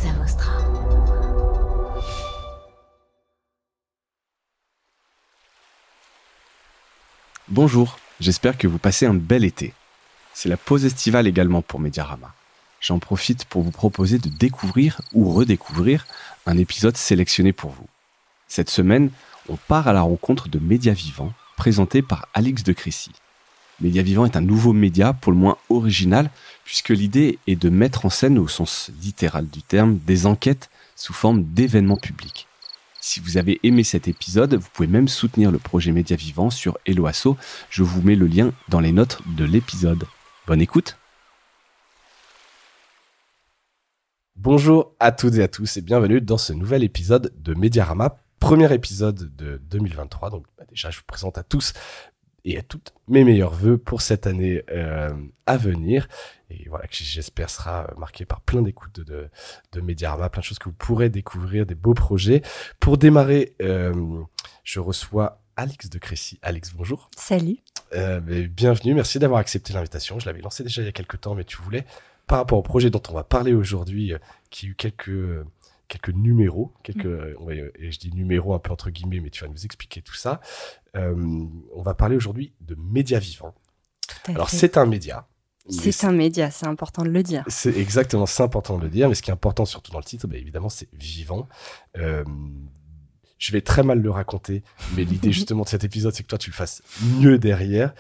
Cosa Vostra. Bonjour, j'espère que vous passez un bel été. C'est la pause estivale également pour Mediarama. J'en profite pour vous proposer de découvrir ou redécouvrir un épisode sélectionné pour vous. Cette semaine, on part à la rencontre de Média Vivant, présenté par Alix de Crécy. Média Vivant est un nouveau média pour le moins original, puisque l'idée est de mettre en scène, au sens littéral du terme, des enquêtes sous forme d'événements publics. Si vous avez aimé cet épisode, vous pouvez même soutenir le projet Média Vivant sur Hello Asso. Je vous mets le lien dans les notes de l'épisode. Bonne écoute. Bonjour à toutes et à tous et bienvenue dans ce nouvel épisode de Mediarama, premier épisode de 2023. Donc déjà, je vous présente à tous et à toutes mes meilleurs vœux pour cette année à venir. Et voilà, que j'espère sera marqué par plein d'écoutes de Mediarama, plein de choses que vous pourrez découvrir, des beaux projets. Pour démarrer, je reçois Alix de Crécy. Alix, bonjour. Salut. Bienvenue, merci d'avoir accepté l'invitation. Je l'avais lancé déjà il y a quelques temps, mais tu voulais, par rapport au projet dont on va parler aujourd'hui, qui a eu quelques numéros, et je dis numéros un peu entre guillemets, mais tu vas nous expliquer tout ça. On va parler aujourd'hui de Média Vivant. Alors, c'est un média. C'est un média, c'est important de le dire. C'est exactement, c'est important de le dire, mais ce qui est important surtout dans le titre, évidemment, c'est vivant. Je vais très mal le raconter, mais l'idée justement de cet épisode, c'est que toi, tu le fasses mieux derrière.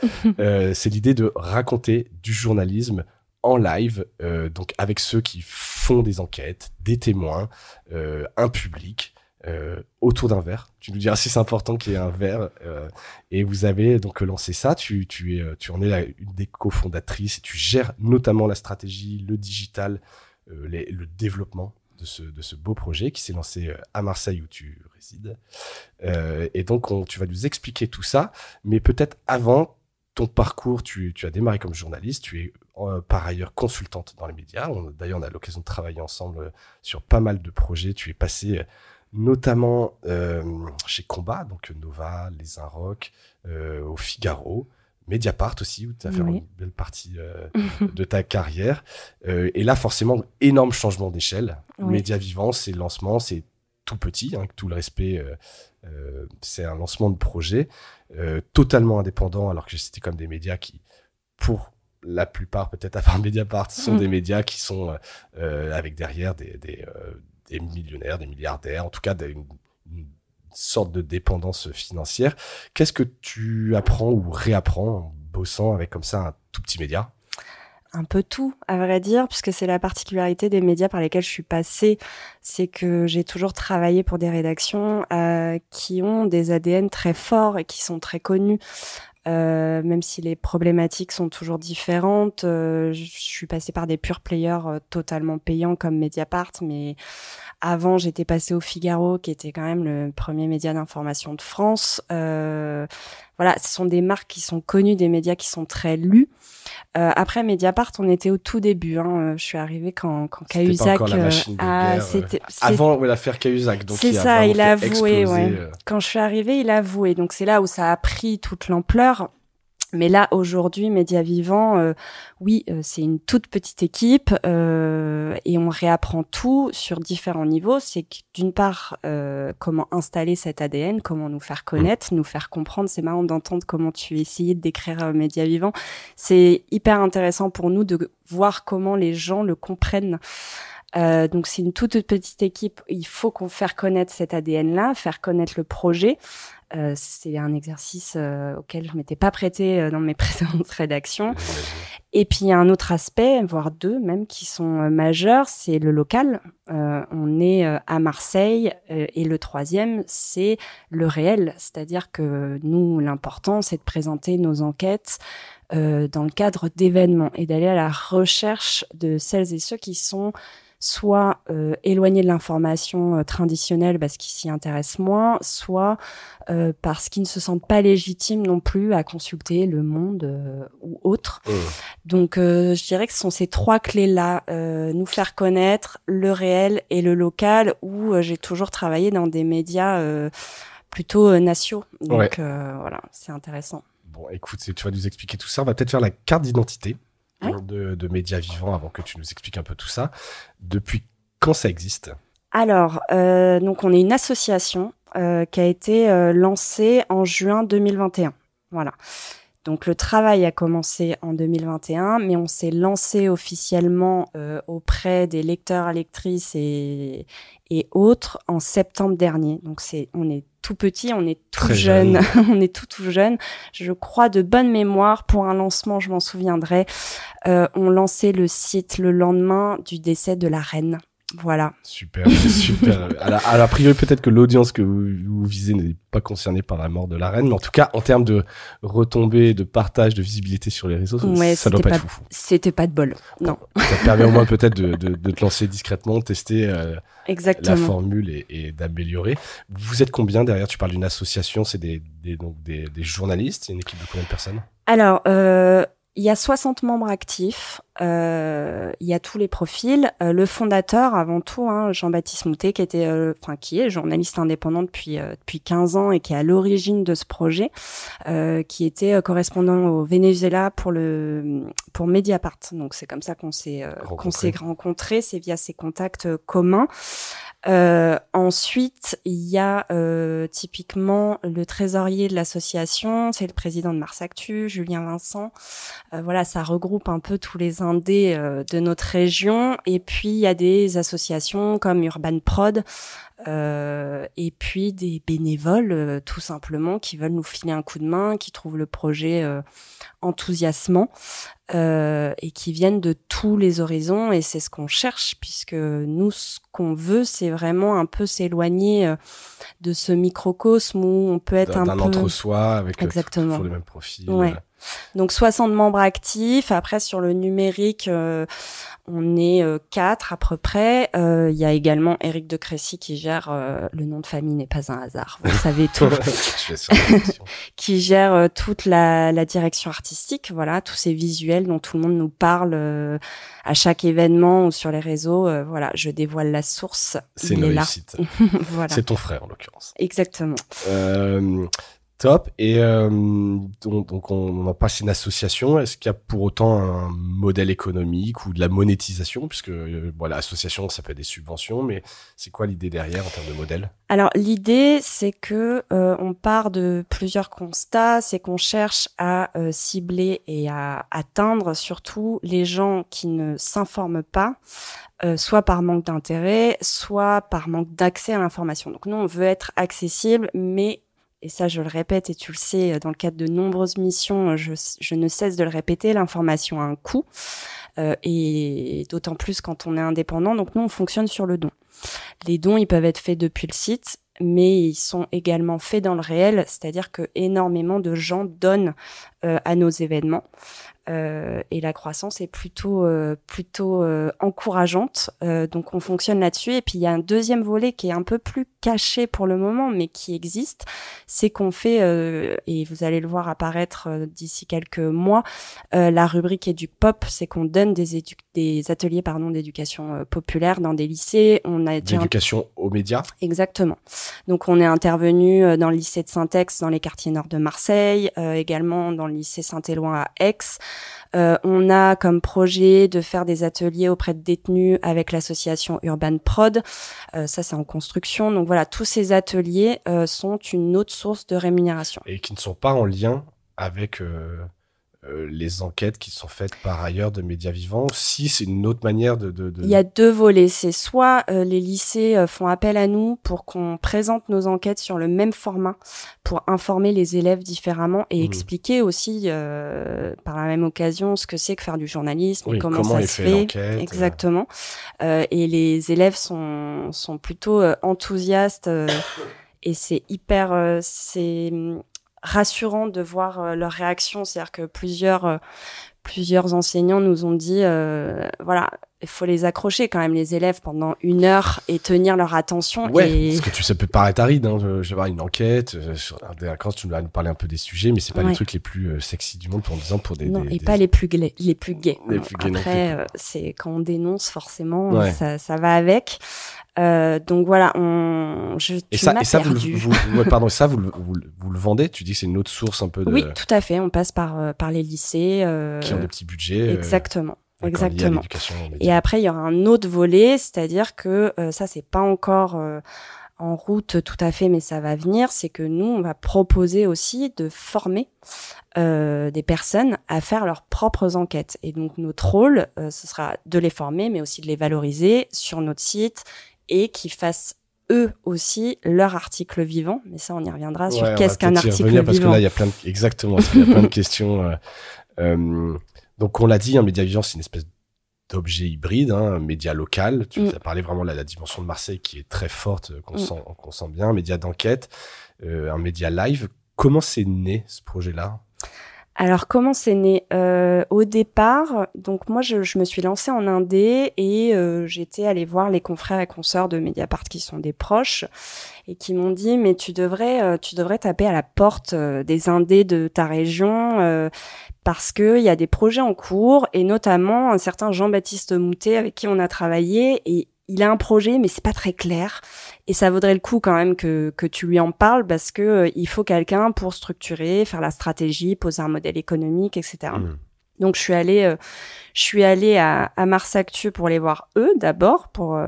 C'est l'idée de raconter du journalisme en live, donc avec ceux qui font des enquêtes, des témoins, un public, autour d'un verre. Tu nous diras si c'est important qu'il y ait un verre. Et vous avez donc lancé ça. Tu en es une des cofondatrices et tu gères notamment la stratégie, le digital, le développement de ce beau projet qui s'est lancé à Marseille où tu résides. Et donc, tu vas nous expliquer tout ça. Mais peut-être avant ton parcours, tu as démarré comme journaliste. Tu es par ailleurs consultante dans les médias. D'ailleurs, on a l'occasion de travailler ensemble sur pas mal de projets. Tu es passé notamment chez Combat, donc Nova, Les Inrocks, au Figaro, Mediapart aussi, où tu as fait une belle partie de ta carrière. Et là, forcément, énorme changement d'échelle. Oui. Média Vivant, c'est le lancement, c'est tout petit, avec tout le respect. C'est un lancement de projet totalement indépendant, alors que c'était comme des médias qui, pour la plupart, peut-être à part Mediapart, sont des médias qui sont avec derrière des millionnaires, des milliardaires, en tout cas une sorte de dépendance financière. Qu'est-ce que tu apprends ou réapprends en bossant avec comme ça un tout petit média ? Un peu tout, à vrai dire, puisque c'est la particularité des médias par lesquels je suis passée, c'est que j'ai toujours travaillé pour des rédactions qui ont des ADN très forts et qui sont très connus. Même si les problématiques sont toujours différentes, je suis passée par des pure players totalement payants comme Mediapart, mais avant j'étais passée au Figaro, qui était quand même le premier média d'information de France. Voilà, ce sont des marques qui sont connues, des médias qui sont très lus. Après Mediapart, on était au tout début. Je suis arrivée quand Cahuzac. C'était pas encore la machine de guerre. Avant l'affaire Cahuzac. Donc c'est ça, il a avoué. Quand je suis arrivée, il a avoué. Donc c'est là où ça a pris toute l'ampleur. Mais là, aujourd'hui, Média Vivant, c'est une toute petite équipe et on réapprend tout sur différents niveaux. C'est que d'une part, comment installer cet ADN, comment nous faire connaître, nous faire comprendre. C'est marrant d'entendre comment tu essayais de décrire Média Vivant. C'est hyper intéressant pour nous de voir comment les gens le comprennent. Donc c'est une toute petite équipe. Il faut qu'on fasse connaître cet ADN-là, faire connaître le projet. C'est un exercice auquel je m'étais pas prêtée dans mes précédentes rédactions. Et puis il y a un autre aspect, voire deux même, qui sont majeurs, c'est le local. On est à Marseille et le troisième, c'est le réel. C'est-à-dire que nous, l'important, c'est de présenter nos enquêtes dans le cadre d'événements et d'aller à la recherche de celles et ceux qui sont soit éloignés de l'information traditionnelle parce qu'ils s'y intéressent moins, soit parce qu'ils ne se sentent pas légitimes non plus à consulter Le Monde ou autre. Donc je dirais que ce sont ces trois clés-là, nous faire connaître, le réel et le local, où j'ai toujours travaillé dans des médias plutôt nationaux. Donc voilà, c'est intéressant. Bon, écoute, tu vas nous expliquer tout ça. On va peut-être faire la carte d'identité de Média Vivant avant que tu nous expliques un peu tout ça. Depuis quand ça existe? Alors, donc on est une association qui a été lancée en juin 2021. Voilà. Donc le travail a commencé en 2021, mais on s'est lancé officiellement auprès des lecteurs, lectrices et autres en septembre dernier. Donc on est tout petit, on est tout Très jeune, on est tout jeune. Je crois de bonne mémoire, pour un lancement, je m'en souviendrai, on lançait le site le lendemain du décès de la reine. Voilà. Super. A priori, peut-être que l'audience que vous visez n'est pas concernée par la mort de la reine, mais en tout cas, en termes de retombées, de partage, de visibilité sur les réseaux, ça doit pas être foufou. C'était pas de bol, non. Ça te permet au moins peut-être de te lancer discrètement, tester la formule et d'améliorer. Vous êtes combien derrière? Tu parles d'une association, c'est des journalistes, c'est une équipe de combien de personnes? Alors, il y a 60 membres actifs, il y a tous les profils. Le fondateur, avant tout, Jean-Baptiste Moutet, qui est journaliste indépendant depuis 15 ans et qui est à l'origine de ce projet, qui était correspondant au Venezuela pour Mediapart. Donc c'est comme ça qu'on s'est rencontrés, c'est via ces contacts communs. Ensuite, il y a typiquement le trésorier de l'association, c'est le président de Mars Actu, Julien Vincent. Voilà, ça regroupe un peu tous les indés de notre région. Et puis il y a des associations comme Urban Prod, et puis des bénévoles tout simplement qui veulent nous filer un coup de main, qui trouvent le projet enthousiasmant. Et qui viennent de tous les horizons, et c'est ce qu'on cherche, puisque nous, ce qu'on veut, c'est vraiment un peu s'éloigner de ce microcosme où on peut être d'un entre-soi avec toujours les mêmes profils. Ouais. Donc 60 membres actifs. Après, sur le numérique, on est 4 à peu près. Il y a également Éric de Crécy qui gère, le nom de famille n'est pas un hasard, vous savez tout, qui gère toute la direction artistique, voilà, tous ces visuels dont tout le monde nous parle à chaque événement ou sur les réseaux. Voilà, je dévoile la source. C'est une réussite. Voilà. C'est ton frère en l'occurrence. Exactement. Top. Et donc on en passe une association. Est-ce qu'il y a pour autant un modèle économique ou de la monétisation, puisque l'association, ça peut être des subventions, mais c'est quoi l'idée derrière en termes de modèle? Alors l'idée, c'est que on part de plusieurs constats, c'est qu'on cherche à cibler et à atteindre surtout les gens qui ne s'informent pas, soit par manque d'intérêt, soit par manque d'accès à l'information. Donc nous, on veut être accessible, mais et ça, je le répète, et tu le sais, dans le cadre de nombreuses missions, je ne cesse de le répéter, l'information a un coût, et d'autant plus quand on est indépendant. Donc nous, on fonctionne sur le don. Les dons, ils peuvent être faits depuis le site, mais ils sont également faits dans le réel, c'est-à-dire que énormément de gens donnent à nos événements. Et la croissance est plutôt encourageante, donc on fonctionne là-dessus. Et puis il y a un deuxième volet qui est un peu plus caché pour le moment, mais qui existe, c'est qu'on fait, et vous allez le voir apparaître d'ici quelques mois, la rubrique EduPop, c'est qu'on donne des ateliers d'éducation populaire dans des lycées. On a d'éducation aux médias. Exactement. Donc on est intervenu dans le lycée de Saint-Ex, dans les quartiers nord de Marseille, également dans le lycée Saint-Éloi à Aix. On a comme projet de faire des ateliers auprès de détenus avec l'association Urban Prod. Ça, c'est en construction. Donc voilà, tous ces ateliers sont une autre source de rémunération. Et qui ne sont pas en lien avec les enquêtes qui sont faites par ailleurs de Médias Vivants. Si c'est une autre manière de... Il y a deux volets. C'est soit les lycées font appel à nous pour qu'on présente nos enquêtes sur le même format pour informer les élèves différemment et expliquer aussi par la même occasion ce que c'est que faire du journalisme, et comment ça se fait. Exactement. Et les élèves sont plutôt enthousiastes et c'est hyper... c'est rassurant de voir leur réaction, c'est-à-dire que plusieurs enseignants nous ont dit voilà, il faut les accrocher quand même les élèves pendant 1 heure et tenir leur attention. Ouais, parce que ça peut paraître aride, hein. Je vais avoir une enquête sur la délinquance, tu vas nous parler un peu des sujets, mais c'est pas les trucs les plus sexy du monde pour des pas les plus gays. Après, c'est quand on dénonce forcément, ça va avec. Donc voilà, ça vous le vendez? Tu dis que c'est une autre source un peu de... Oui, tout à fait. On passe par les lycées qui ont des petits budgets. Exactement. Exactement. Et après, il y aura un autre volet, c'est-à-dire que ça, c'est pas encore en route tout à fait, mais ça va venir. C'est que nous, on va proposer aussi de former des personnes à faire leurs propres enquêtes. Et donc, notre rôle, ce sera de les former, mais aussi de les valoriser sur notre site et qu'ils fassent eux aussi leur article vivant. Mais ça, on y reviendra sur qu'est-ce qu'un article vivant. Parce que là, il y a plein de... Exactement, parce qu'il y a plein de questions. Donc, on l'a dit, un média vivant, c'est une espèce d'objet hybride, un média local. Tu as parlé vraiment de la dimension de Marseille qui est très forte, qu'on sent bien. Un média d'enquête, un média live. Comment c'est né, ce projet-là ? Alors, comment c'est né ? Au départ, donc moi, je me suis lancée en indé et j'étais allée voir les confrères et consoeurs de Mediapart qui sont des proches et qui m'ont dit « Mais tu devrais taper à la porte des indés de ta région parce que il y a des projets en cours et notamment un certain Jean-Baptiste Moutet avec qui on a travaillé et il a un projet, mais c'est pas très clair. Et ça vaudrait le coup quand même que tu lui en parles parce que il faut quelqu'un pour structurer, faire la stratégie, poser un modèle économique, etc. Donc je suis allée à Mars Actu pour les voir eux d'abord, pour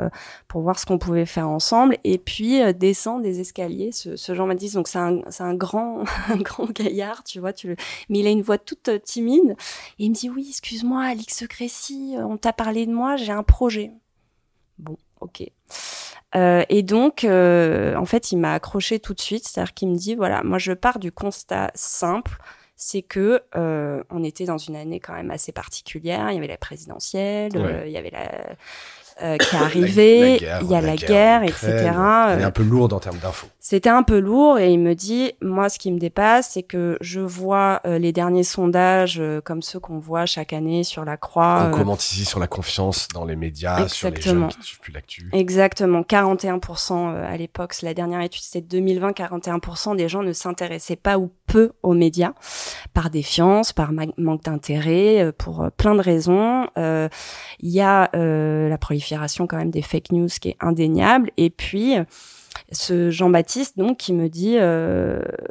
voir ce qu'on pouvait faire ensemble, et puis descendre des escaliers. Ce Jean-Baptiste, donc c'est un grand un grand gaillard, tu vois, mais il a une voix toute timide. Et il me dit oui, excuse-moi, Alix Crécy, on t'a parlé de moi, j'ai un projet. Bon, ok. Et donc, en fait, il m'a accroché tout de suite. C'est-à-dire qu'il me dit, voilà, moi, je pars du constat simple, c'est que on était dans une année quand même assez particulière. Il y avait la présidentielle, il y avait qui est arrivée, il y a la guerre, etc. C'était un peu lourde en termes d'infos. C'était un peu lourd et il me dit, moi, ce qui me dépasse, c'est que je vois les derniers sondages comme ceux qu'on voit chaque année sur la Croix. On commente ici sur la confiance dans les médias, sur les jeunes qui ne suivent plus l'actu. Exactement, 41% à l'époque, la dernière étude c'était 2020, 41% des gens ne s'intéressaient pas ou peu aux médias, par défiance, par manque d'intérêt, pour plein de raisons. Il y a la prolifération quand même des fake news qui est indéniable. Et puis, ce Jean-Baptiste, donc, qui me dit,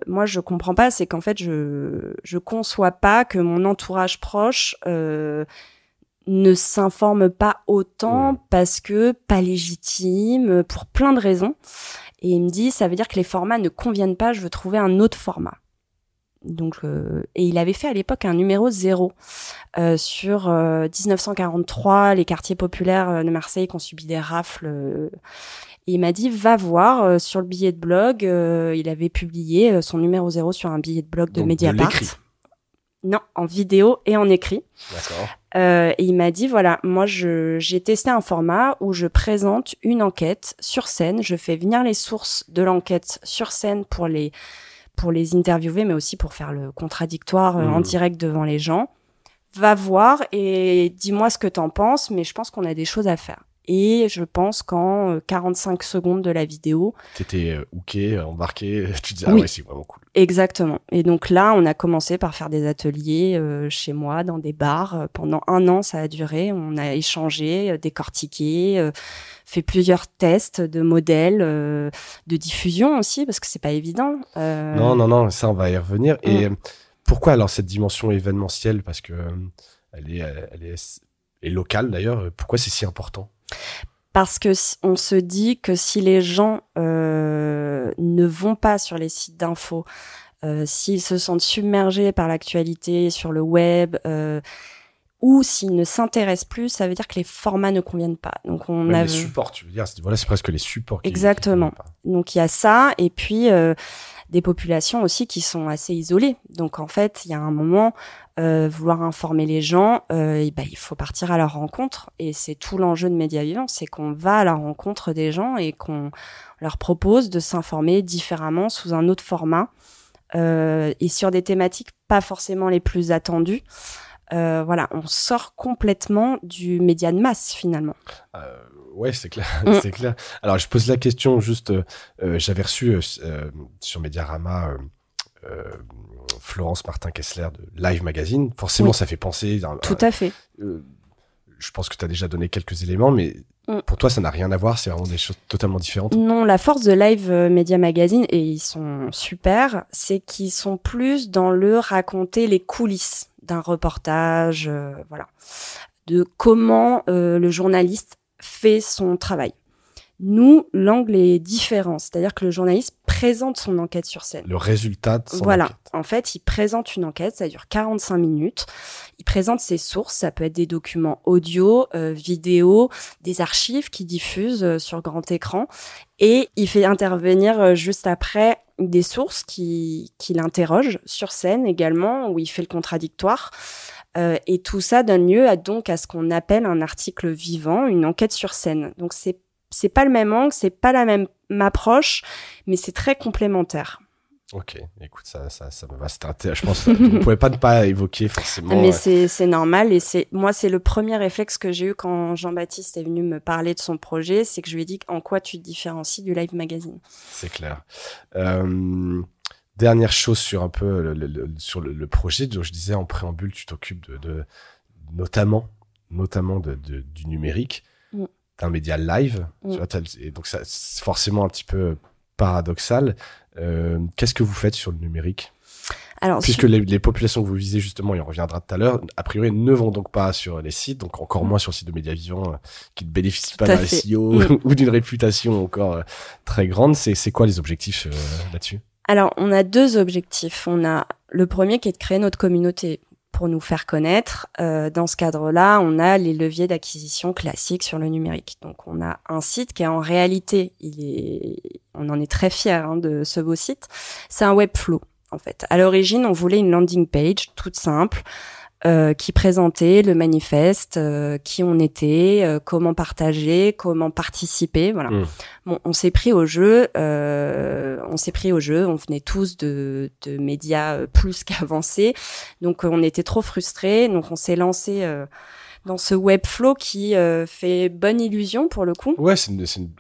moi, je comprends pas, c'est qu'en fait, je conçois pas que mon entourage proche ne s'informe pas autant parce que pas légitime, pour plein de raisons. Et il me dit, ça veut dire que les formats ne conviennent pas, je veux trouver un autre format. Donc, et il avait fait à l'époque un numéro 0 sur 1943, les quartiers populaires de Marseille qui ont subi des rafles. Et il m'a dit, va voir sur le billet de blog. Il avait publié son numéro 0 sur un billet de blog de Mediapart. De l'écrit. Non, en vidéo et en écrit. D'accord. Et il m'a dit, voilà, moi, j'ai testé un format où je présente une enquête sur scène. Je fais venir les sources de l'enquête sur scène pour les interviewer, mais aussi pour faire le contradictoire en direct devant les gens. Va voir et dis-moi ce que t'en penses, mais je pense qu'on a des choses à faire. Et je pense qu'en 45 secondes de la vidéo... T'étais hooké, embarqué, tu disais, oui, ah ouais, c'est vraiment cool. Exactement. Et donc là, on a commencé par faire des ateliers chez moi, dans des bars. Pendant 1 an, ça a duré. On a échangé, décortiqué, fait plusieurs tests de modèles, de diffusion aussi, parce que c'est pas évident. Non, ça, on va y revenir. Et pourquoi alors cette dimension événementielle ? Parce que elle est locale d'ailleurs. Pourquoi c'est si important ? Parce que on se dit que si les gens ne vont pas sur les sites d'infos, s'ils se sentent submergés par l'actualité sur le web, ou s'ils ne s'intéressent plus, ça veut dire que les formats ne conviennent pas. Donc les supports, tu veux dire, c'est presque les supports. Exactement. Donc il y a ça, et puis des populations aussi qui sont assez isolées. Donc en fait, il y a un moment, vouloir informer les gens, il faut partir à leur rencontre. Et c'est tout l'enjeu de Média Vivant, c'est qu'on va à la rencontre des gens et qu'on leur propose de s'informer différemment sous un autre format et sur des thématiques pas forcément les plus attendues. Voilà, on sort complètement du média de masse finalement. Ouais, c'est clair, c'est clair. Alors, je pose la question juste, j'avais reçu sur Mediarama Florence Martin-Kessler de Live Magazine. Forcément, oui, ça fait penser... Tout à fait. Je pense que tu as déjà donné quelques éléments, mais pour toi, ça n'a rien à voir, c'est vraiment des choses totalement différentes. Non, la force de Live Media Magazine, et ils sont super, c'est qu'ils sont plus dans le raconter les coulisses d'un reportage, voilà. de comment le journaliste fait son travail. Nous, l'angle est différent, c'est-à-dire que le journaliste présente son enquête sur scène. Le résultat de son enquête. En fait, il présente une enquête, ça dure 45 minutes. Il présente ses sources, ça peut être des documents audio, vidéo, des archives qu'il diffuse sur grand écran. Et il fait intervenir juste après des sources qu'il interroge sur scène également, où il fait le contradictoire. Et tout ça donne lieu à ce qu'on appelle un article vivant, une enquête sur scène. Donc c'est pas le même angle, c'est pas la même approche, mais c'est très complémentaire. Ok, écoute, ça me va. Je pense que vous ne pouvez ne pas évoquer forcément. Mais c'est normal, et c'est le premier réflexe que j'ai eu quand Jean-Baptiste est venu me parler de son projet, c'est que je lui ai dit en quoi tu te différencies du live magazine. C'est clair. Dernière chose sur un peu sur le projet, donc je disais en préambule, tu t'occupes notamment du numérique, d'un média live. Tu vois, et donc ça, c'est forcément un petit peu paradoxal. Qu'est-ce que vous faites sur le numérique ? Alors, puisque les populations que vous visez, justement, et on reviendra tout à l'heure, a priori ne vont donc pas sur les sites, donc encore moins sur le site de Média Vivant, qui ne bénéficie pas d'un SEO ou d'une réputation encore très grande. C'est quoi les objectifs là-dessus ? Alors, on a 2 objectifs. On a le premier qui est de créer notre communauté pour nous faire connaître. Dans ce cadre-là, on a les leviers d'acquisition classiques sur le numérique. Donc, on a un site qui est en réalité, on en est très fiers de ce beau site. C'est un Webflow, en fait. À l'origine, on voulait une landing page toute simple, qui présentait le manifeste, qui on était, comment partager, comment participer, voilà. Bon, on s'est pris au jeu, on venait tous de médias plus qu'avancés, donc on était trop frustrés, donc on s'est lancé dans ce Webflow qui fait bonne illusion pour le coup. Ouais,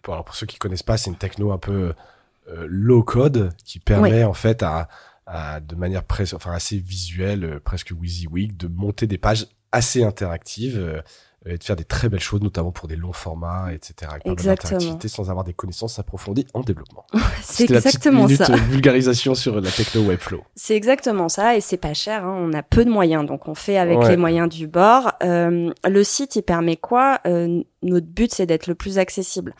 alors pour ceux qui connaissent pas, c'est une techno un peu low code qui permet en fait de manière assez visuelle, presque WYSIWYG, de monter des pages assez interactives et de faire des très belles choses, notamment pour des longs formats, etc. Avec pas mal d'interactivité sans avoir des connaissances approfondies en développement. C'est exactement ça. C'était la petite minute vulgarisation sur la techno Webflow. C'est exactement ça, et c'est pas cher, on a peu de moyens, donc on fait avec les moyens du bord. Le site, il permet quoi ? Notre but, c'est d'être le plus accessible.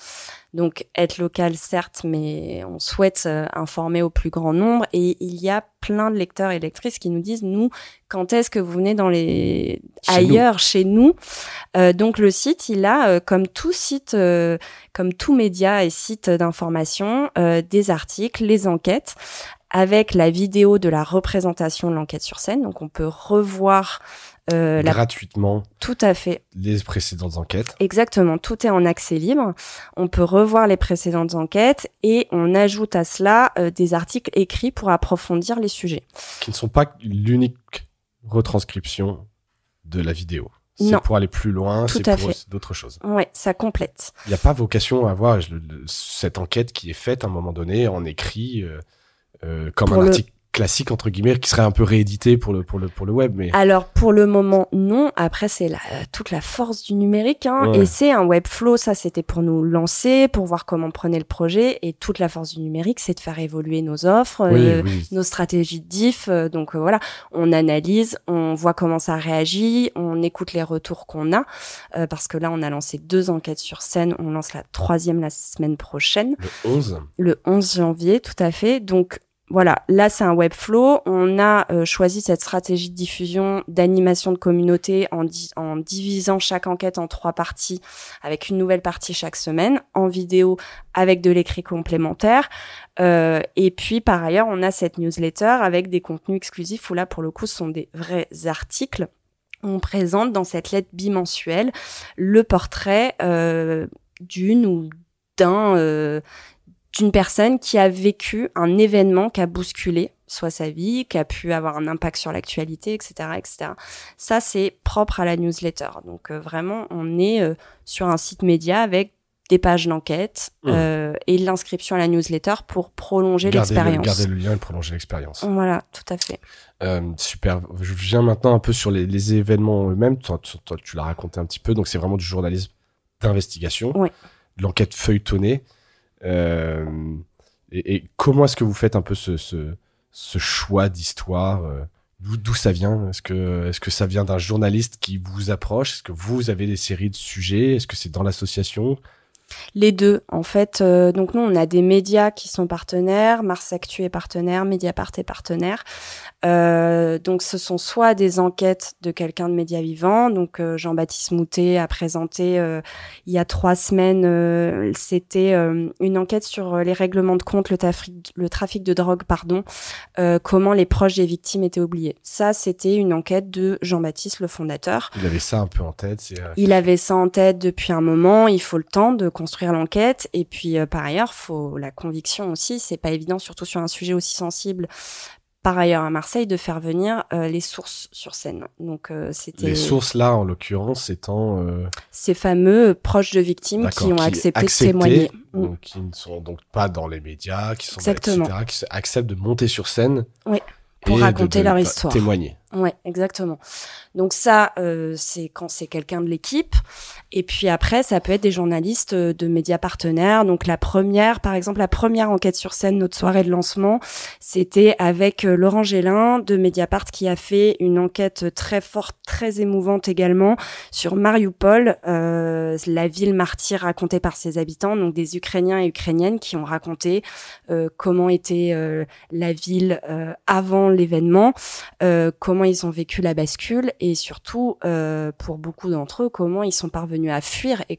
Donc, être local, certes, mais on souhaite informer au plus grand nombre. Et il y a plein de lecteurs et lectrices qui nous disent, nous, quand est-ce que vous venez chez nous ? Donc, le site, il a, comme tout site, comme tout média et site d'information, des articles, les enquêtes, avec la vidéo de la représentation de l'enquête sur scène. Donc, on peut revoir gratuitement. Tout à fait. Les précédentes enquêtes. Exactement. Tout est en accès libre. On peut revoir les précédentes enquêtes et on ajoute à cela des articles écrits pour approfondir les sujets. Qui ne sont pas l'unique retranscription de la vidéo. C'est pour aller plus loin, c'est pour d'autres choses. Ouais, ça complète. Il n'y a pas vocation à avoir cette enquête qui est faite à un moment donné en écrit comme un article classique entre guillemets qui serait un peu réédité pour le web, mais alors pour le moment non. Après c'est toute la force du numérique et c'est un Webflow, ça c'était pour nous lancer, pour voir comment prenait le projet, et toute la force du numérique c'est de faire évoluer nos offres, nos stratégies de diff, donc voilà, on analyse, on voit comment ça réagit, on écoute les retours qu'on a, parce que là on a lancé 2 enquêtes sur scène, on lance la 3e la semaine prochaine, le 11 janvier, tout à fait. Donc voilà, là c'est un Webflow. On a choisi cette stratégie de diffusion, d'animation de communauté en divisant chaque enquête en 3 parties, avec une nouvelle partie chaque semaine, en vidéo avec de l'écrit complémentaire. Et puis par ailleurs, on a cette newsletter avec des contenus exclusifs où là pour le coup ce sont des vrais articles. On présente dans cette lettre bimensuelle le portrait d'une ou d'un d'une personne qui a vécu un événement qui a bousculé soit sa vie, qui a pu avoir un impact sur l'actualité, etc., etc. Ça, c'est propre à la newsletter. Donc, vraiment, on est sur un site média avec des pages d'enquête et l'inscription à la newsletter pour prolonger l'expérience. Garder le lien et prolonger l'expérience. Voilà, tout à fait. Super. Je viens maintenant un peu sur les événements eux-mêmes. Toi, tu l'as raconté un petit peu. Donc, c'est vraiment du journalisme d'investigation, de l'enquête feuilletonnée. Et comment est-ce que vous faites un peu ce choix d'histoire, D'où ça vient? Est-ce que ça vient d'un journaliste qui vous approche? Est-ce que vous avez des séries de sujets? Est-ce que c'est dans l'association? Les deux, en fait. Donc nous, on a des médias qui sont partenaires. Mars Actu est partenaire, Mediapart est partenaire. Donc ce sont soit des enquêtes de quelqu'un de Média Vivant. Donc Jean-Baptiste Moutet a présenté il y a 3 semaines, c'était une enquête sur les règlements de compte, le trafic de drogue, comment les proches des victimes étaient oubliés. Ça, c'était une enquête de Jean-Baptiste, le fondateur. Il avait ça un peu en tête. Il avait ça en tête depuis un moment. Il faut le temps de construire l'enquête. Et puis, par ailleurs, faut la conviction aussi. C'est pas évident, surtout sur un sujet aussi sensible. Par ailleurs, à Marseille, de faire venir les sources sur scène. Donc, c'était... Les sources, là, en l'occurrence, étant... Ces fameux proches de victimes qui ont accepté de témoigner. Donc, qui ne sont donc pas dans les médias, qui sont Exactement. etc., qui acceptent de monter sur scène. Oui, pour raconter leur histoire. Témoigner. Ouais, exactement. Donc ça, c'est quand c'est quelqu'un de l'équipe. Et puis après, ça peut être des journalistes de médias partenaires. Donc la première enquête sur scène, notre soirée de lancement, c'était avec Laurent Gélin de Mediapart qui a fait une enquête très forte, très émouvante également sur Mariupol, la ville martyre racontée par ses habitants, donc des Ukrainiens et Ukrainiennes qui ont raconté comment était la ville avant l'événement, comment ils ont vécu la bascule et surtout, pour beaucoup d'entre eux, comment ils sont parvenus à fuir et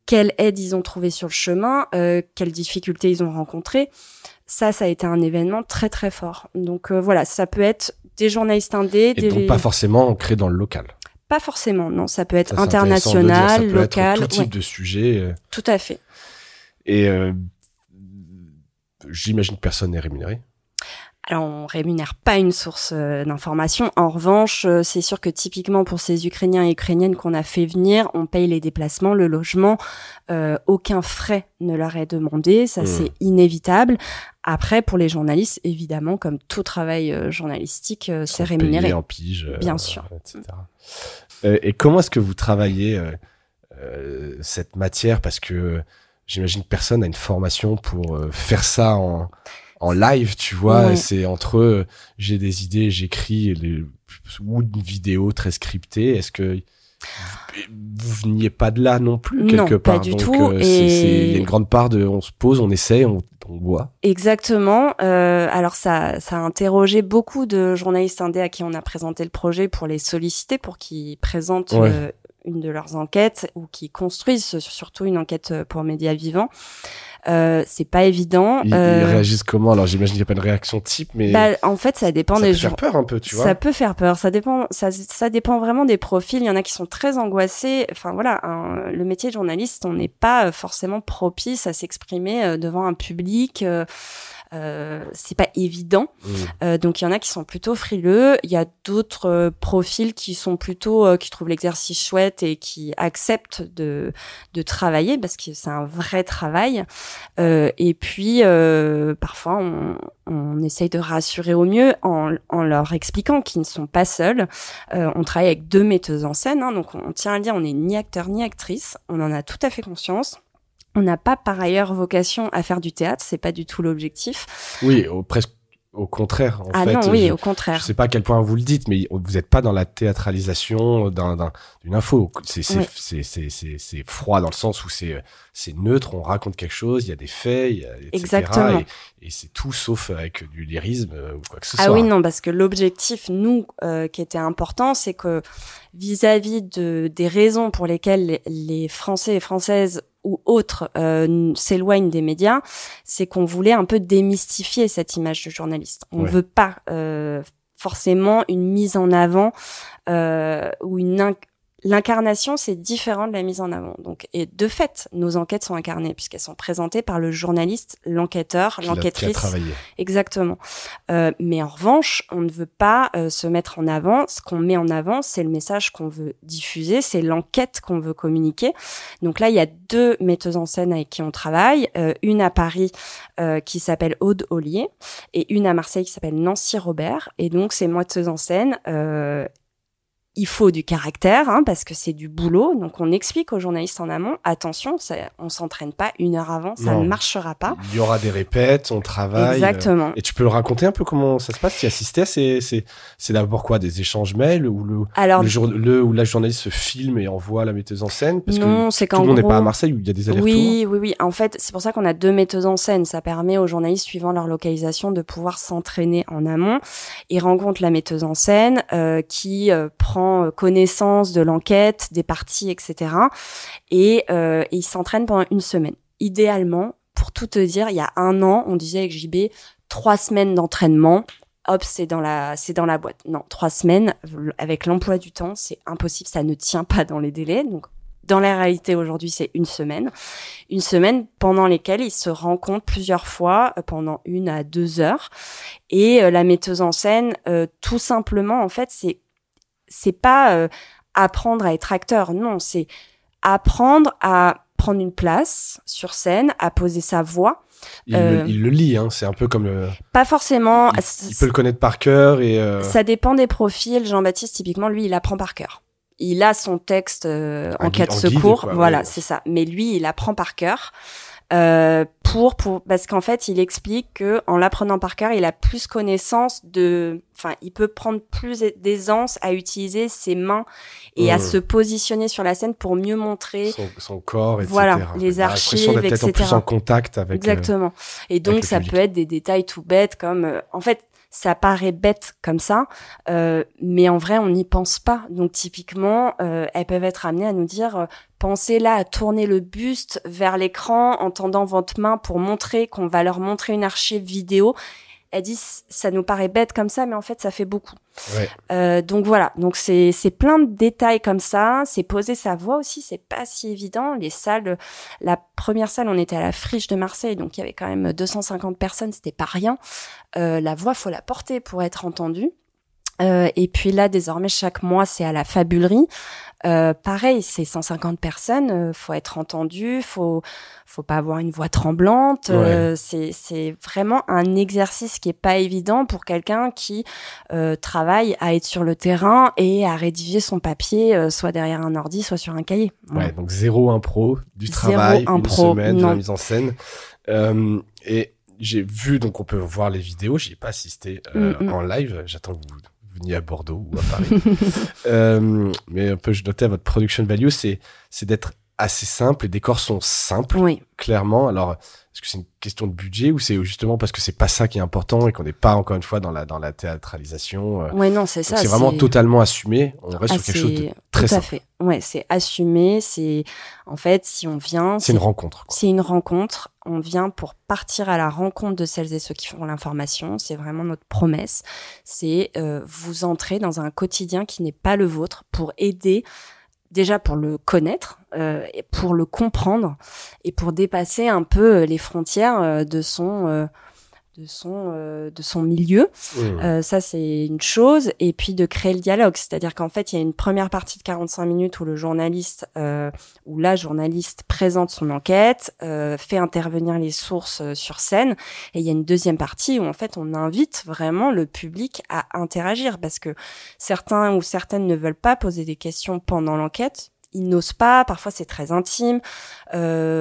quelle aide ils ont trouvé sur le chemin, quelles difficultés ils ont rencontrées. Ça a été un événement très très fort. Donc voilà, ça peut être des journalistes indés. Donc pas forcément ancré dans le local. Pas forcément, non. Ça peut être international, local. Tout type de sujet. Tout à fait. Et j'imagine que personne n'est rémunéré. Alors, on rémunère pas une source d'information. En revanche, c'est sûr que typiquement pour ces Ukrainiens et Ukrainiennes qu'on a fait venir, on paye les déplacements, le logement. Aucun frais ne leur est demandé. Ça, c'est inévitable. Après, pour les journalistes, évidemment, comme tout travail journalistique, c'est rémunéré. Payés en pige, bien sûr. Etc. Et comment est-ce que vous travaillez cette matière? Parce que j'imagine que personne n'a une formation pour faire ça en live, tu vois. Ouais. C'est entre j'ai des idées, j'écris, ou une vidéo très scriptée. Est-ce que vous veniez pas de là non plus, quelque non, part? Pas du Donc, tout. il y a une grande part de on se pose, on essaie, on voit. Exactement. Alors ça a interrogé beaucoup de journalistes indés à qui on a présenté le projet pour les solliciter, pour qu'ils présentent une de leurs enquêtes ou qu'ils construisent surtout une enquête pour Média Vivant. C'est pas évident. Ils réagissent comment? Alors j'imagine qu'il n'y a pas une réaction type, mais en fait ça dépend des gens. Ça peut faire peur un peu, tu vois. Ça peut faire peur. Ça dépend vraiment des profils. Il y en a qui sont très angoissés. Enfin voilà, le métier de journaliste, on n'est pas forcément propice à s'exprimer devant un public. C'est pas évident. Donc il y en a qui sont plutôt frileux. Il y a d'autres profils qui sont plutôt qui trouvent l'exercice chouette et qui acceptent de travailler parce que c'est un vrai travail. Et puis parfois on essaye de rassurer au mieux en leur expliquant qu'ils ne sont pas seuls. On travaille avec 2 metteuses en scène, hein, donc on tient à le dire, on n'est ni acteur ni actrice. On en a tout à fait conscience. On n'a pas par ailleurs vocation à faire du théâtre, c'est pas du tout l'objectif. Oui, presque au contraire. En fait, non, oui, au contraire. Je sais pas à quel point vous le dites, mais vous n'êtes pas dans la théâtralisation d'une info. C'est froid dans le sens où c'est neutre, on raconte quelque chose, il y a des faits, etc. Exactement. Et c'est tout sauf avec du lyrisme ou quoi que ce soit. Ah oui, non, parce que l'objectif, nous, qui était important, c'est que vis-à-vis des raisons pour lesquelles les Français et Françaises ou autres s'éloignent des médias, c'est qu'on voulait un peu démystifier cette image de journaliste. On veut pas forcément une mise en avant ou l'incarnation, c'est différent de la mise en avant. Donc, et de fait, nos enquêtes sont incarnées puisqu'elles sont présentées par le journaliste, l'enquêteur, l'enquêtrice. Qui a travaillé. Exactement. Mais en revanche, on ne veut pas se mettre en avant. Ce qu'on met en avant, c'est le message qu'on veut diffuser, c'est l'enquête qu'on veut communiquer. Donc là, il y a 2 metteuses en scène avec qui on travaille. Une à Paris qui s'appelle Aude Ollier et une à Marseille qui s'appelle Nancy Robert. Et donc, ces metteuses en scène il faut du caractère, parce que c'est du boulot. Donc, on explique aux journalistes en amont, attention, on s'entraîne pas 1 heure avant, ça ne marchera pas. Il y aura des répètes, on travaille. Exactement. Et tu peux le raconter un peu comment ça se passe? Tu y assistais? C'est d'abord quoi? Des échanges mails où où la journaliste se filme et envoie la metteuse en scène? Parce non, que c'est tout le monde n'est pas à Marseille où il y a des allers-retours. Oui. En fait, c'est pour ça qu'on a 2 metteuses en scène. Ça permet aux journalistes, suivant leur localisation, de pouvoir s'entraîner en amont. Ils rencontrent la metteuse en scène qui prend connaissance de l'enquête, des parties, etc. Et ils s'entraînent pendant 1 semaine. Idéalement, pour tout te dire, il y a 1 an, on disait avec JB 3 semaines d'entraînement. Hop, c'est dans la boîte. Non, 3 semaines avec l'emploi du temps, c'est impossible, ça ne tient pas dans les délais. Donc, dans la réalité aujourd'hui, c'est 1 semaine. 1 semaine pendant lesquelles ils se rencontrent plusieurs fois pendant 1 à 2 heures. Et la metteuse en scène, tout simplement, en fait, c'est pas apprendre à être acteur. Non, c'est apprendre à prendre une place sur scène, à poser sa voix. Il le lit, c'est un peu comme pas forcément. Il peut le connaître par cœur et. Ça dépend des profils. Jean-Baptiste, typiquement, lui, il apprend par cœur. Il a son texte en cas de secours, guide, voilà, c'est ça. Mais lui, il apprend par cœur parce qu'en fait, il explique que en l'apprenant par cœur, il a plus connaissance il peut prendre plus d'aisance à utiliser ses mains et à se positionner sur la scène pour mieux montrer son corps, etc. Voilà, les archives, d'être etc. plus en contact avec. Exactement. Et donc, ça peut être des détails tout bêtes comme, en fait. Ça paraît bête comme ça, mais en vrai, on n'y pense pas. Donc, typiquement, elles peuvent être amenées à nous dire pensez là à tourner le buste vers l'écran en tendant votre main pour montrer qu'on va leur montrer une archive vidéo. Elles disent ça nous paraît bête comme ça, mais en fait, ça fait beaucoup. Ouais. Donc voilà, donc c'est plein de détails comme ça. C'est poser sa voix aussi, c'est pas si évident. Les salles, la première salle, on était à la Friche de Marseille, donc il y avait quand même 250 personnes, c'était pas rien. La voix, faut la porter pour être entendue. Et puis là, désormais, chaque mois, c'est à la Fabulerie. Pareil, c'est 150 personnes, faut être entendu, faut pas avoir une voix tremblante. C'est vraiment un exercice qui est pas évident pour quelqu'un qui travaille à être sur le terrain et à rédiger son papier, soit derrière un ordi, soit sur un cahier. Ouais, donc 0 impro, du travail, une semaine, de la mise en scène. Et j'ai vu, donc on peut voir les vidéos, j'y ai pas assisté en live, j'attends que vous veniez à Bordeaux ou à Paris. Mais un peu, je notais à votre production value, c'est d'être assez simple. Les décors sont simples, clairement. Alors, est-ce que c'est une question de budget ou c'est justement parce que c'est pas ça qui est important et qu'on n'est pas encore une fois dans la théâtralisation? Ouais, non, c'est ça. C'est vraiment totalement assumé. On reste sur quelque chose de très simple. Tout à fait. Ouais, c'est assumé. C'est en fait, si on vient, c'est une rencontre. C'est une rencontre. On vient pour partir à la rencontre de celles et ceux qui font l'information. C'est vraiment notre promesse. C'est vous entrer dans un quotidien qui n'est pas le vôtre pour aider. Déjà pour le connaître, et pour le comprendre et pour dépasser un peu les frontières de son milieu. Ça, c'est une chose. Et puis de créer le dialogue. C'est-à-dire qu'en fait, il y a une première partie de 45 minutes où le journaliste où la journaliste présente son enquête, fait intervenir les sources sur scène. Et il y a une deuxième partie où en fait, on invite vraiment le public à interagir parce que certains ou certaines ne veulent pas poser des questions pendant l'enquête. Ils n'osent pas, parfois c'est très intime,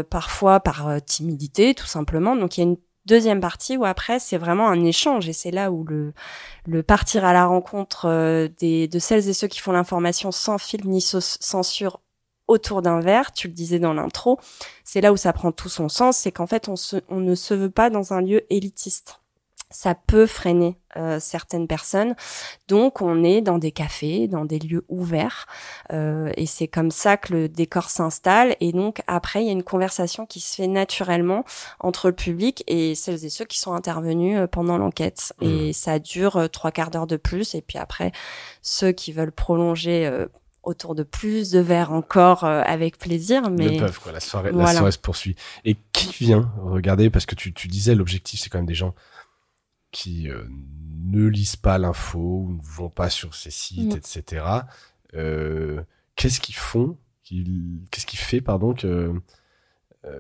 parfois par timidité tout simplement. Donc il y a une deuxième partie où après c'est vraiment un échange et c'est là où le partir à la rencontre de celles et ceux qui font l'information sans filtre ni censure autour d'un verre, tu le disais dans l'intro, c'est là où ça prend tout son sens, c'est qu'en fait on ne se veut pas dans un lieu élitiste. Ça peut freiner certaines personnes. Donc, on est dans des cafés, dans des lieux ouverts. Et c'est comme ça que le décor s'installe. Et donc, après, il y a une conversation qui se fait naturellement entre le public et celles et ceux qui sont intervenus pendant l'enquête. Et ça dure 3/4 d'heure de plus. Et puis après, ceux qui veulent prolonger autour de plus de verres encore avec plaisir. Mais le peuvent, quoi. La soirée se poursuit. Et qui vient regarder? Parce que tu disais, l'objectif, c'est quand même des gens qui ne lisent pas l'info ou ne vont pas sur ces sites, etc. Qu'est-ce qu'ils font qu'est-ce qui fait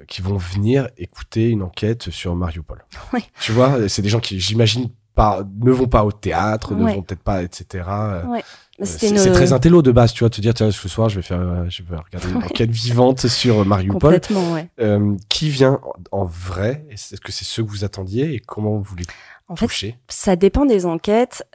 qu'ils vont venir écouter une enquête sur Mariupol? Oui. Tu vois, c'est des gens qui, j'imagine, ne vont pas au théâtre, ne vont peut-être pas, etc. Ouais. C'est très intello de base, tu vois, te dire, tiens, ce soir, je vais regarder une enquête vivante sur Mariupol. Complètement, ouais. Qui vient en vrai? Est-ce que c'est ceux que vous attendiez et comment vous les touchez? En fait, ça dépend des enquêtes.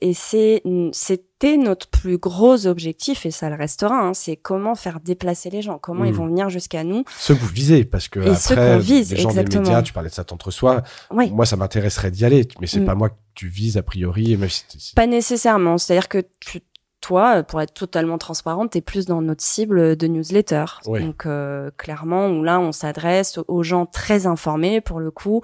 Et c'était notre plus gros objectif et ça le restera. Hein, c'est comment faire déplacer les gens, comment ils vont venir jusqu'à nous. Ceux que vous visez, parce que après, les gens exactement. des médias, tu parlais de ça entre soi. Oui. Moi, ça m'intéresserait d'y aller, mais c'est pas moi que tu vises a priori. Même si pas nécessairement. C'est-à-dire que toi, pour être totalement transparente, t'es plus dans notre cible de newsletter. Oui. Donc, clairement, où là, on s'adresse aux gens très informés, pour le coup,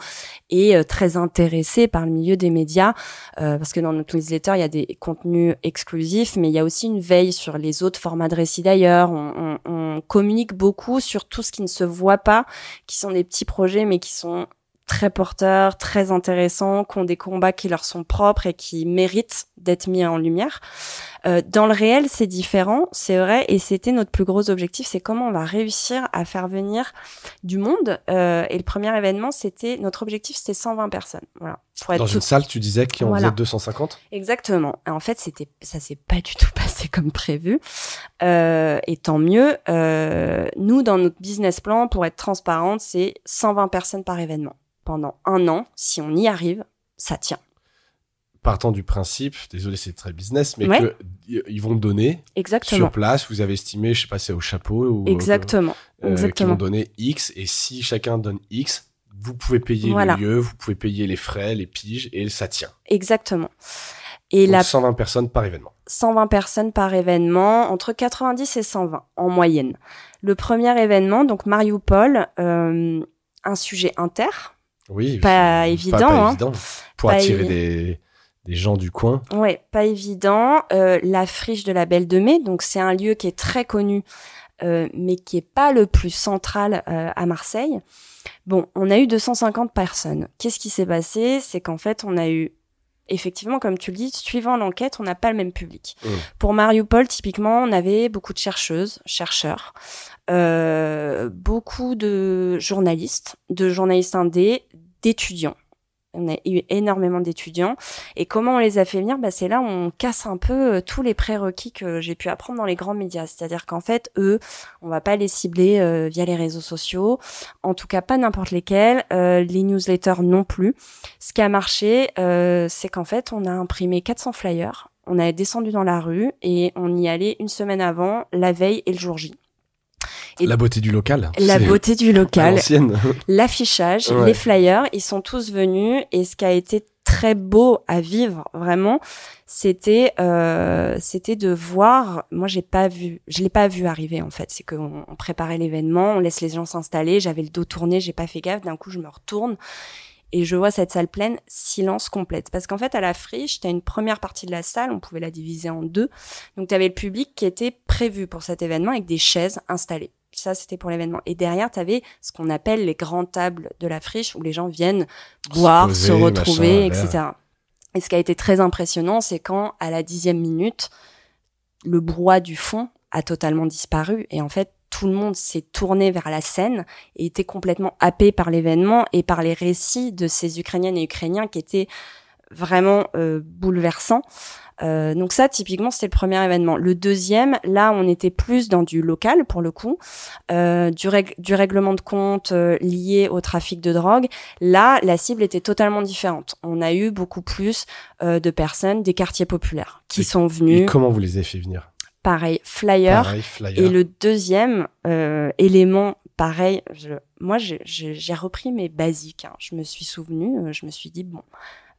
et très intéressés par le milieu des médias. Parce que dans notre newsletter, il y a des contenus exclusifs, mais il y a aussi une veille sur les autres formats de récits d'ailleurs. On communique beaucoup sur tout ce qui ne se voit pas, qui sont des petits projets, mais qui sont très porteurs, très intéressants, qui ont des combats qui leur sont propres et qui méritent d'être mis en lumière. Dans le réel, c'est différent, c'est vrai, et c'était notre plus gros objectif, c'est comment on va réussir à faire venir du monde. Et le premier événement, notre objectif, c'était 120 personnes. Voilà. Dans une salle, tu disais qu'il en faisait 250 ? Exactement. Et en fait, ça s'est pas du tout passé comme prévu. Et tant mieux. Nous, dans notre business plan, pour être transparente, c'est 120 personnes par événement. Pendant 1 an, si on y arrive, ça tient. Partant du principe, désolé, c'est très business, mais qu'ils vont donner sur place. Vous avez estimé, je sais pas, c'est au chapeau ou exactement. Qu'ils vont donner X, et si chacun donne X, vous pouvez payer le lieu, vous pouvez payer les frais, les piges, et ça tient. Exactement. Et donc 120 personnes par événement. 120 personnes par événement, entre 90 et 120 en moyenne. Le premier événement, donc Mariupol, un sujet inter. Oui, pas évident. Pas évident. Pour attirer des gens du coin. Ouais, pas évident. La friche de la Belle de Mai, donc c'est un lieu qui est très connu, mais qui est pas le plus central à Marseille. Bon, on a eu 250 personnes. Qu'est-ce qui s'est passé? C'est qu'en fait, on a eu, effectivement, comme tu le dis, suivant l'enquête, on n'a pas le même public. Pour Mariupol, typiquement, on avait beaucoup de chercheurs, beaucoup de journalistes indés, d'étudiants. On a eu énormément d'étudiants. Et comment on les a fait venir? C'est là où on casse un peu tous les prérequis que j'ai pu apprendre dans les grands médias. C'est-à-dire qu'en fait, eux, on va pas les cibler via les réseaux sociaux. En tout cas, pas n'importe lesquels. Les newsletters non plus. Ce qui a marché, c'est qu'en fait, on a imprimé 400 flyers. On est descendu dans la rue et on y allait une semaine avant, la veille et le jour J. Et la beauté du local. La beauté du local. L'ancienne. L'affichage, les flyers, ils sont tous venus. Et ce qui a été très beau à vivre, vraiment, c'était de voir. Moi, je l'ai pas vu arriver en fait. C'est qu'on préparait l'événement, on laisse les gens s'installer. J'avais le dos tourné, j'ai pas fait gaffe. D'un coup, je me retourne et je vois cette salle pleine, silence complète. Parce qu'en fait, à la friche, t'as une première partie de la salle, on pouvait la diviser en 2. Donc, t'avais le public qui était prévu pour cet événement avec des chaises installées. Ça, c'était pour l'événement. Et derrière, t'avais ce qu'on appelle les grandes tables de la friche où les gens viennent boire, se retrouver, etc. Et ce qui a été très impressionnant, c'est quand, à la 10e minute, le brouhaha du fond a totalement disparu. Et en fait, tout le monde s'est tourné vers la scène et était complètement happé par l'événement et par les récits de ces Ukrainiennes et Ukrainiens qui étaient vraiment bouleversants. Donc ça, typiquement, c'était le premier événement. Le deuxième, là, on était plus dans du local, pour le coup, du règlement de compte lié au trafic de drogue. Là, la cible était totalement différente. On a eu beaucoup plus de personnes des quartiers populaires qui sont venues. Et comment vous les avez fait venir? Pareil, flyer. Et le deuxième élément, pareil, j'ai repris mes basiques. Hein. Je me suis souvenue, je me suis dit,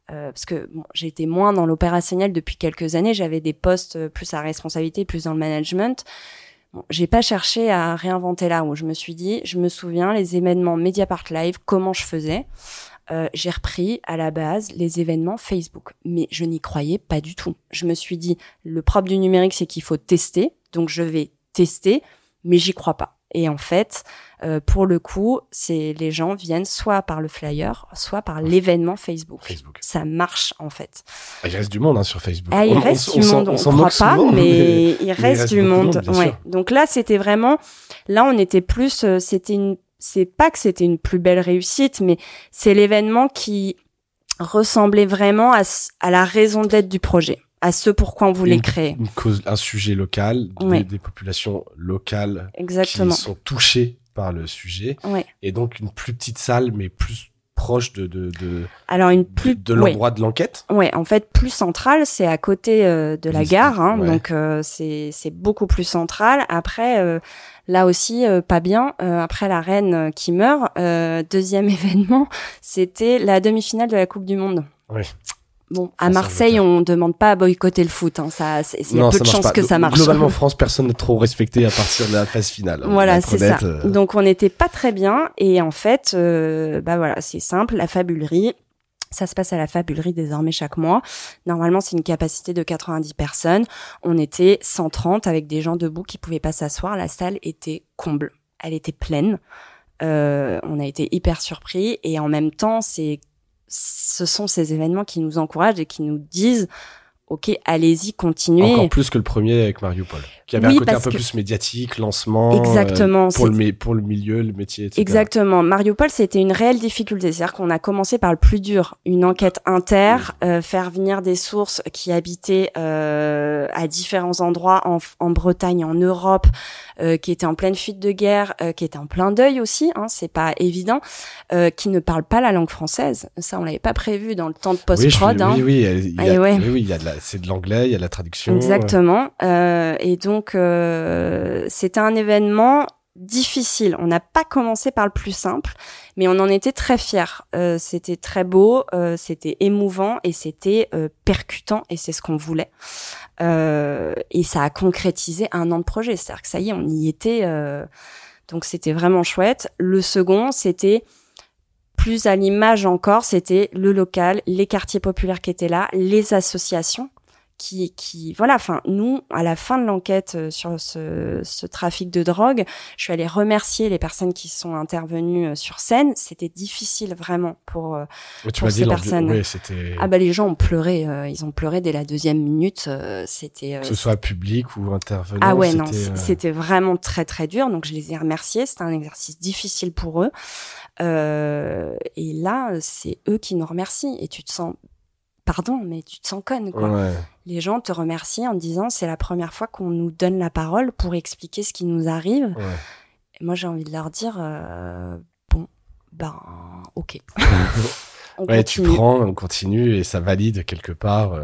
parce que j'ai été moins dans l'opérationnel depuis quelques années, j'avais des postes plus à responsabilité, plus dans le management. J'ai pas cherché à réinventer là où je me suis dit, je me souviens les événements Mediapart Live, comment je faisais. J'ai repris à la base les événements Facebook, mais je n'y croyais pas du tout. Je me suis dit, le propre du numérique, c'est qu'il faut tester, donc je vais tester, mais j'y crois pas. Et en fait, pour le coup, les gens viennent soit par le flyer, soit par l'événement Facebook. Ça marche en fait. Il reste du monde sur Facebook. Il reste du monde, on ne croit pas, mais il reste du monde. Ouais. Donc là, c'était vraiment, on était plus, c'est pas que c'était une plus belle réussite, mais c'est l'événement qui ressemblait vraiment à la raison d'être du projet, à ce pourquoi on voulait créer. Une cause, un sujet local, des populations locales Exactement. qui sont touchées par le sujet. Ouais. Et donc une plus petite salle, mais plus proche de l'endroit de l'enquête. Ouais, en fait, plus centrale, c'est à côté de la gare, hein, ouais. donc c'est beaucoup plus central. Après, là aussi, pas bien. Après la reine qui meurt, deuxième événement, c'était la demi-finale de la Coupe du Monde. Oui. Bon, à Marseille, on demande pas à boycotter le foot. Hein. Il y a peu de chances que ça marche. Globalement, France, personne n'est trop respecté à partir de la phase finale. Voilà, c'est ça. Donc, on n'était pas très bien. Et en fait, voilà, c'est simple. La fabulerie, ça se passe à la fabulerie désormais chaque mois. Normalement, c'est une capacité de 90 personnes. On était 130 avec des gens debout qui pouvaient pas s'asseoir. La salle était comble. Elle était pleine. On a été hyper surpris. Et en même temps, ce sont ces événements qui nous encouragent et qui nous disent ok, allez-y, continuez. Encore plus que le premier avec Mariupol, qui avait un côté un peu plus médiatique, lancement. Exactement. Pour le milieu, le métier, etc. Exactement. Mariupol, c'était une réelle difficulté. C'est-à-dire qu'on a commencé par le plus dur, une enquête inter, faire venir des sources qui habitaient à différents endroits en Bretagne, en Europe, qui étaient en pleine fuite de guerre, qui étaient en plein deuil aussi, hein, c'est pas évident, qui ne parlent pas la langue française. Ça, on l'avait pas prévu dans le temps de post-prod. Oui, il y a c'est de l'anglais, il y a de la traduction. Exactement. Et donc, c'était un événement difficile. On n'a pas commencé par le plus simple, mais on en était très fiers. C'était très beau, c'était émouvant et c'était percutant, et c'est ce qu'on voulait. Et ça a concrétisé 1 an de projet. C'est-à-dire que ça y est, on y était. Donc, c'était vraiment chouette. Le second, c'était plus à l'image encore, c'était le local, les quartiers populaires qui étaient là, les associations qui voilà, enfin, nous, à la fin de l'enquête sur ce trafic de drogue, je suis allée remercier les personnes qui sont intervenues sur scène. C'était difficile vraiment pour ces personnes. Oui, c'était... Ah bah, les gens ont pleuré, ils ont pleuré dès la 2e minute, c'était... que ce soit public ou intervenant. Ah ouais, non, c'était vraiment très très dur, donc je les ai remerciés, c'était un exercice difficile pour eux. Et là, c'est eux qui nous remercient, et tu te sens... Pardon, mais tu te sens conne, quoi. Ouais. Les gens te remercient en disant c'est la première fois qu'on nous donne la parole pour expliquer ce qui nous arrive. Ouais. Et moi, j'ai envie de leur dire bon, ben, ok. Ouais, tu prends, on continue, et ça valide quelque part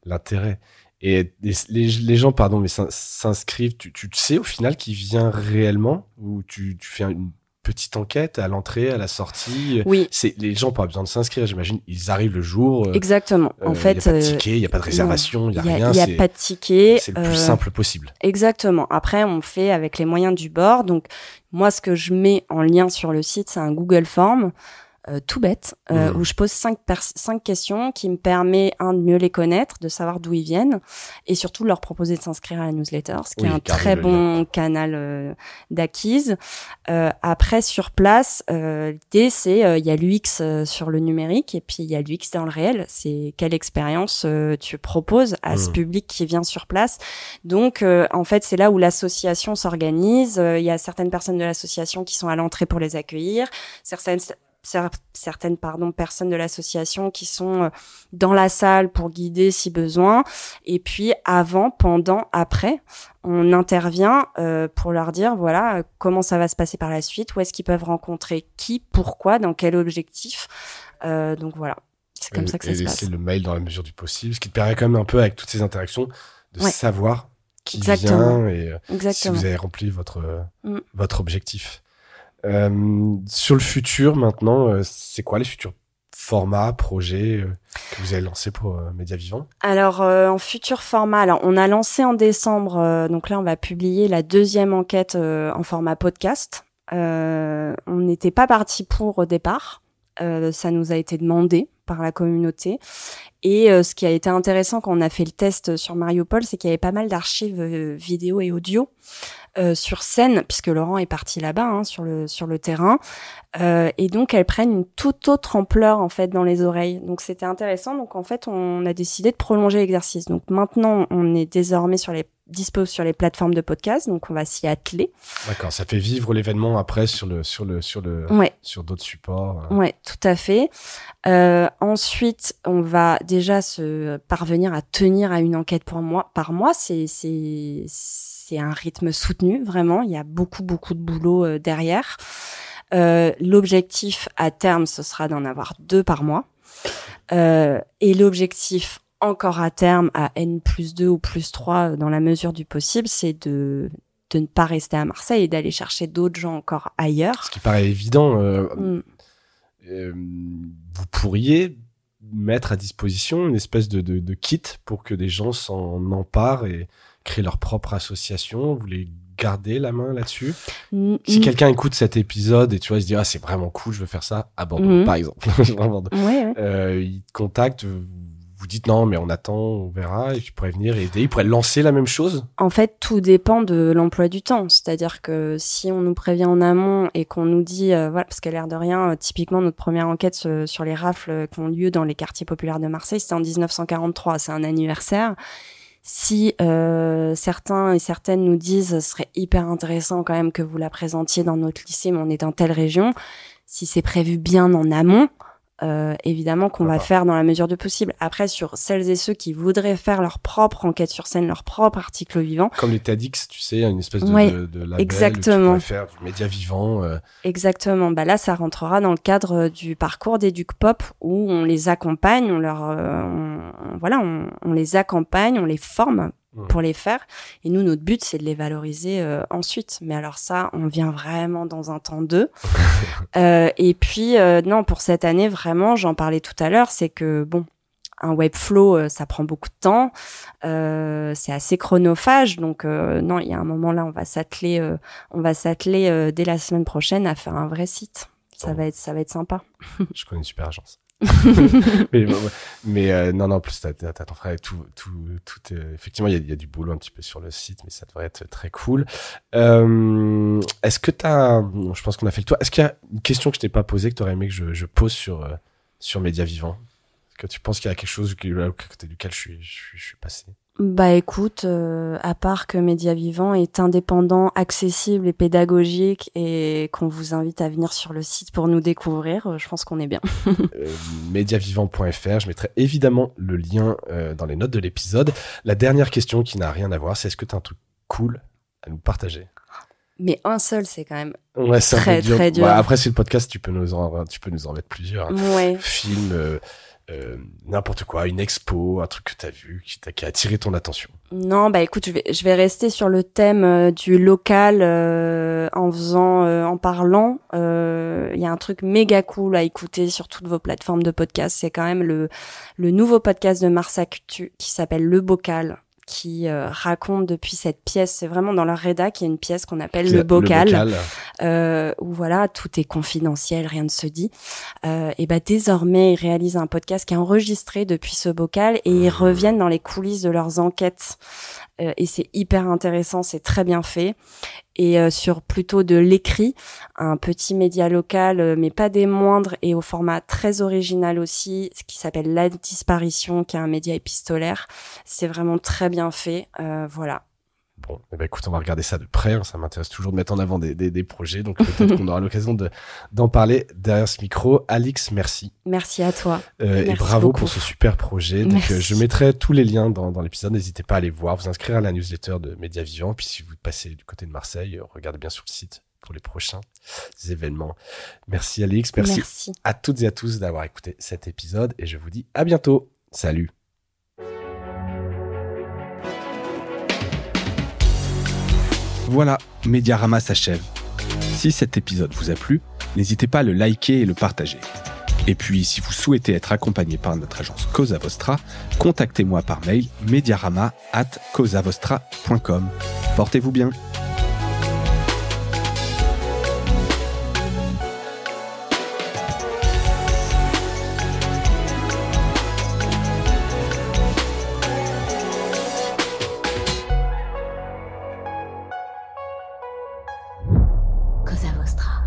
l'intérêt. Et les gens, pardon, mais s'inscrivent. Tu sais au final qui vient réellement, ou tu fais une petite enquête à l'entrée, à la sortie. Oui. Les gens n'ont pas besoin de s'inscrire, j'imagine. Ils arrivent le jour. Exactement. En fait, il n'y a pas de ticket, il n'y a pas de réservation, il n'y a rien. Il n'y a pas de ticket. C'est le plus simple possible. Exactement. Après, on fait avec les moyens du bord. Donc, moi, ce que je mets en lien sur le site, c'est un Google Form. Tout bête, où je pose 5 questions qui me permet, de mieux les connaître, de savoir d'où ils viennent, et surtout de leur proposer de s'inscrire à la newsletter, ce qui est un très bon canal d'acquise. Après, sur place, l'idée, c'est il y a l'UX sur le numérique, et puis il y a l'UX dans le réel. C'est quelle expérience tu proposes à ce public qui vient sur place. Donc, en fait, c'est là où l'association s'organise. Il y a certaines personnes de l'association qui sont à l'entrée pour les accueillir, certaines personnes de l'association qui sont dans la salle pour guider si besoin, et puis avant, pendant, après, on intervient pour leur dire voilà comment ça va se passer par la suite, où est-ce qu'ils peuvent rencontrer qui, pourquoi, dans quel objectif. Donc voilà, c'est comme ça que ça se passe. C'est le mail dans la mesure du possible, ce qui te permet quand même un peu, avec toutes ces interactions, de savoir qui vient et si vous avez rempli votre objectif. Sur le futur maintenant, c'est quoi les futurs formats, projets que vous avez lancés pour Média Vivant? Alors, en futur format, on a lancé en décembre, donc là on va publier la 2e enquête en format podcast. On n'était pas parti pour au départ, ça nous a été demandé par la communauté. Et ce qui a été intéressant quand on a fait le test sur Mariupol, c'est qu'il y avait pas mal d'archives vidéo et audio sur scène, puisque Laurent est parti là-bas, sur le terrain, et donc elles prennent une toute autre ampleur en fait dans les oreilles. Donc c'était intéressant. Donc en fait on a décidé de prolonger l'exercice. Donc maintenant on est désormais sur dispo sur les plateformes de podcast, donc on va s'y atteler. D'accord, ça fait vivre l'événement après sur d'autres supports. Ouais, tout à fait. Ensuite, on va déjà se parvenir à tenir à une enquête par mois. C'est un rythme soutenu, vraiment. Il y a beaucoup de boulot derrière. L'objectif à terme, ce sera d'en avoir 2 par mois. Et l'objectif encore à terme, à N+2 ou +3 dans la mesure du possible, c'est de ne pas rester à Marseille et d'aller chercher d'autres gens encore ailleurs. Ce qui paraît évident. Vous pourriez mettre à disposition une espèce de kit pour que des gens s'en emparent et créer leur propre association. Vous voulez garder la main là-dessus? Si quelqu'un écoute cet épisode et tu vois, il se dit « Ah, c'est vraiment cool, je veux faire ça », à Bordeaux, par exemple. Il te contacte, vous dites non, mais on attend, on verra, et tu pourrais venir aider, il pourrait lancer la même chose? En fait, tout dépend de l'emploi du temps. C'est-à-dire que si on nous prévient en amont et qu'on nous dit, voilà, parce qu'à l'air de rien, typiquement, notre première enquête sur les rafles qui ont lieu dans les quartiers populaires de Marseille, c'était en 1943, c'est un anniversaire. Si certains et certaines nous disent, ce serait hyper intéressant quand même que vous la présentiez dans notre lycée, mais on est dans telle région, si c'est prévu bien en amont, évidemment qu'on va faire dans la mesure du possible. Après, sur celles et ceux qui voudraient faire leur propre enquête sur scène, leur propre article vivant. Comme les TEDx, tu sais, une espèce de label exactement. Où tu pourrais faire du média vivant. Exactement. Bah là, ça rentrera dans le cadre du parcours d'EducPop où on les accompagne, on les accompagne, on les forme pour les faire. Et nous, notre but, c'est de les valoriser ensuite. Mais alors ça, on vient vraiment dans un temps 2. Et puis, non, pour cette année, vraiment, j'en parlais tout à l'heure, c'est que, bon, un webflow, ça prend beaucoup de temps. C'est assez chronophage. Donc, non, il y a un moment là, on va s'atteler dès la semaine prochaine à faire un vrai site. Ça va être sympa. Je connais une super agence. mais non, en plus t'as ton frère et tout effectivement il y a du boulot un petit peu sur le site, mais ça devrait être très cool. Est-ce que je pense qu'on a fait le tour. Est-ce qu'il y a une question que je t'ai pas posée que t'aurais aimé que je pose sur Média Vivant? Est-ce que tu penses qu'il y a quelque chose duquel je suis passé? Bah écoute, à part que Média Vivant est indépendant, accessible et pédagogique et qu'on vous invite à venir sur le site pour nous découvrir, je pense qu'on est bien. Mediavivant.fr, je mettrai évidemment le lien dans les notes de l'épisode. La dernière question qui n'a rien à voir, c'est est-ce que tu as un truc cool à nous partager? Mais un seul, c'est quand même très dur. Très dur. Ouais, après, c'est le podcast, tu peux nous en mettre plusieurs. Ouais. Films, n'importe quoi, une expo, un truc que t'as vu, qui a attiré ton attention. Non, bah écoute, je vais rester sur le thème du local en parlant. Il y a un truc méga cool à écouter sur toutes vos plateformes de podcast. C'est quand même le nouveau podcast de Mars Actu qui s'appelle Le Bocal, qui raconte depuis cette pièce, c'est vraiment dans leur rédac, il y a une pièce qu'on appelle le bocal. Où voilà, tout est confidentiel, rien ne se dit. Et bah désormais, ils réalisent un podcast qui est enregistré depuis ce bocal et ils reviennent dans les coulisses de leurs enquêtes. Et c'est hyper intéressant, c'est très bien fait. Et sur plutôt de l'écrit, un petit média local, mais pas des moindres, et au format très original aussi, qui s'appelle La Disparition, qui est un média épistolaire. C'est vraiment très bien fait, voilà. Bon, eh ben écoute, on va regarder ça de près. Hein. Ça m'intéresse toujours de mettre en avant des projets, donc peut-être qu'on aura l'occasion d'en parler derrière ce micro. Alix, merci. Merci à toi. Et bravo beaucoup pour ce super projet. Donc, je mettrai tous les liens dans l'épisode. N'hésitez pas à aller voir, vous inscrire à la newsletter de Média Vivant. Puis si vous passez du côté de Marseille, regardez bien sur le site pour les prochains événements. Merci Alix, merci à toutes et à tous d'avoir écouté cet épisode et je vous dis à bientôt. Salut. Voilà, Mediarama s'achève. Si cet épisode vous a plu, n'hésitez pas à le liker et le partager. Et puis, si vous souhaitez être accompagné par notre agence Cosa Vostra, contactez-moi par mail mediarama@cosavostra.com. Portez-vous bien. Cosa Vostra.